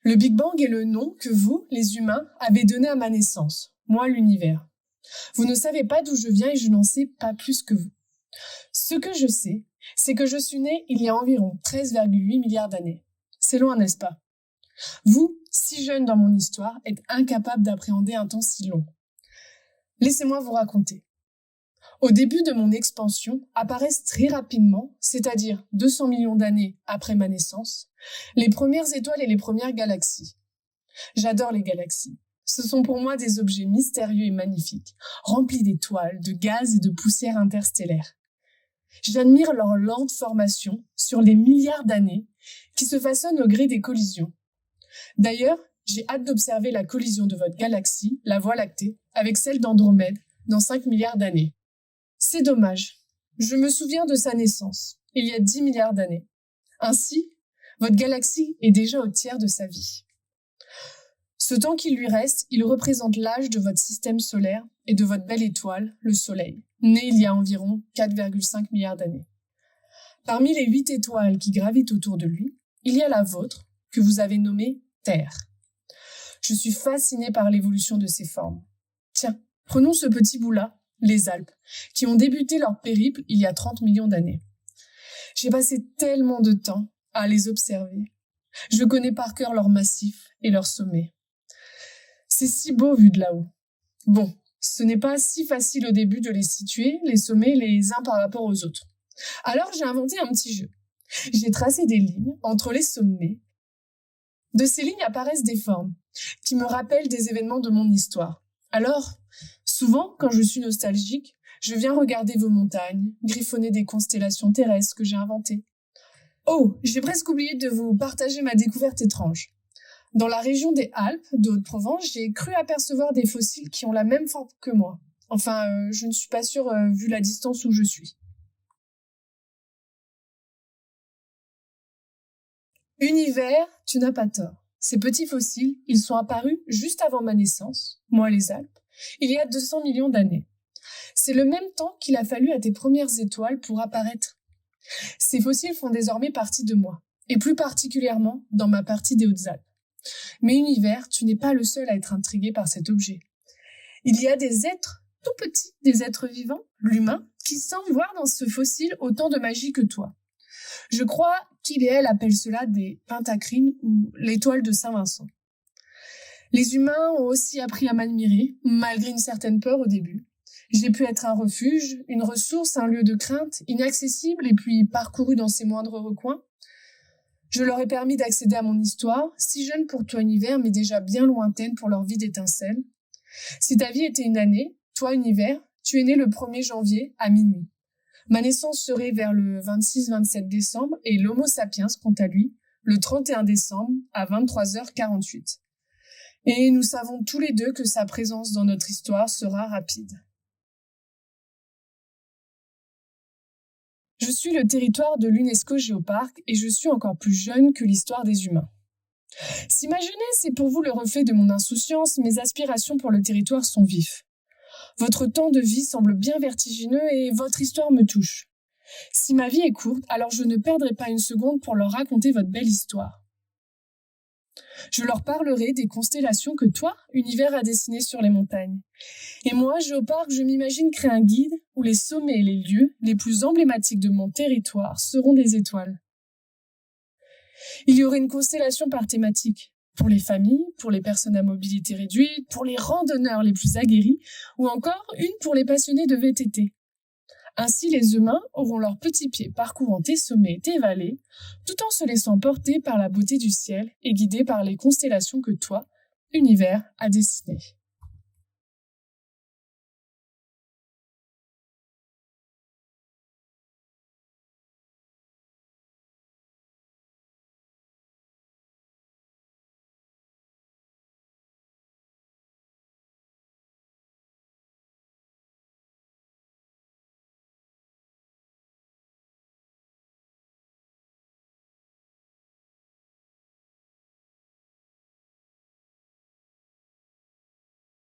Le Big Bang est le nom que vous, les humains, avez donné à ma naissance, moi l'univers. Vous ne savez pas d'où je viens et je n'en sais pas plus que vous. Ce que je sais, c'est que je suis né il y a environ 13,8 milliards d'années. C'est loin, n'est-ce pas? Vous, si jeune dans mon histoire, êtes incapable d'appréhender un temps si long. Laissez-moi vous raconter. Au début de mon expansion apparaissent très rapidement, c'est-à-dire 200 millions d'années après ma naissance, les premières étoiles et les premières galaxies. J'adore les galaxies. Ce sont pour moi des objets mystérieux et magnifiques, remplis d'étoiles, de gaz et de poussière interstellaire. J'admire leur lente formation sur les milliards d'années qui se façonnent au gré des collisions. D'ailleurs, j'ai hâte d'observer la collision de votre galaxie, la Voie lactée, avec celle d'Andromède dans 5 milliards d'années. C'est dommage. Je me souviens de sa naissance, il y a 10 milliards d'années. Ainsi, votre galaxie est déjà au tiers de sa vie. Ce temps qu'il lui reste, il représente l'âge de votre système solaire et de votre belle étoile, le Soleil, né il y a environ 4,5 milliards d'années. Parmi les 8 étoiles qui gravitent autour de lui, il y a la vôtre, que vous avez nommée Terre. Je suis fascinée par l'évolution de ses formes. Tiens, prenons ce petit bout-là, les Alpes, qui ont débuté leur périple il y a 30 millions d'années. J'ai passé tellement de temps à les observer. Je connais par cœur leurs massifs et leurs sommets. C'est si beau vu de là-haut. Bon, ce n'est pas si facile au début de les situer, les sommets les uns par rapport aux autres. Alors j'ai inventé un petit jeu. J'ai tracé des lignes entre les sommets. De ces lignes apparaissent des formes qui me rappellent des événements de mon histoire. Alors, souvent, quand je suis nostalgique, je viens regarder vos montagnes, griffonner des constellations terrestres que j'ai inventées. Oh, j'ai presque oublié de vous partager ma découverte étrange. Dans la région des Alpes, de Haute-Provence, j'ai cru apercevoir des fossiles qui ont la même forme que moi. Enfin, je ne suis pas sûre vu la distance où je suis. Univers, tu n'as pas tort. Ces petits fossiles, ils sont apparus juste avant ma naissance, moi les Alpes, il y a 200 millions d'années. C'est le même temps qu'il a fallu à tes premières étoiles pour apparaître. Ces fossiles font désormais partie de moi, et plus particulièrement dans ma partie des Hautes-Alpes. Mais Univers, tu n'es pas le seul à être intrigué par cet objet. Il y a des êtres tout petits, des êtres vivants, l'humain, qui semblent voir dans ce fossile autant de magie que toi. Je crois qu'il et elle appellent cela des pentacrines ou l'étoile de Saint-Vincent. Les humains ont aussi appris à m'admirer, malgré une certaine peur au début. J'ai pu être un refuge, une ressource, un lieu de crainte, inaccessible et puis parcouru dans ses moindres recoins. Je leur ai permis d'accéder à mon histoire, si jeune pour toi Univers, mais déjà bien lointaine pour leur vie d'étincelle. Si ta vie était une année, toi Univers, tu es né le 1er janvier à minuit. Ma naissance serait vers le 26-27 décembre et l'Homo sapiens, quant à lui, le 31 décembre à 23h48. Et nous savons tous les deux que sa présence dans notre histoire sera rapide. Je suis le territoire de l'UNESCO Géoparc et je suis encore plus jeune que l'histoire des humains. Si ma jeunesse est pour vous le reflet de mon insouciance, mes aspirations pour le territoire sont vives. Votre temps de vie semble bien vertigineux et votre histoire me touche. Si ma vie est courte, alors je ne perdrai pas une seconde pour leur raconter votre belle histoire. Je leur parlerai des constellations que toi, Univers, a dessinées sur les montagnes. Et moi, Géoparc, je m'imagine créer un guide où les sommets et les lieux les plus emblématiques de mon territoire seront des étoiles. Il y aurait une constellation par thématique, pour les familles, pour les personnes à mobilité réduite, pour les randonneurs les plus aguerris, ou encore une pour les passionnés de VTT. Ainsi, les humains auront leurs petits pieds parcourant tes sommets et tes vallées, tout en se laissant porter par la beauté du ciel et guidés par les constellations que toi, Univers, a dessinées.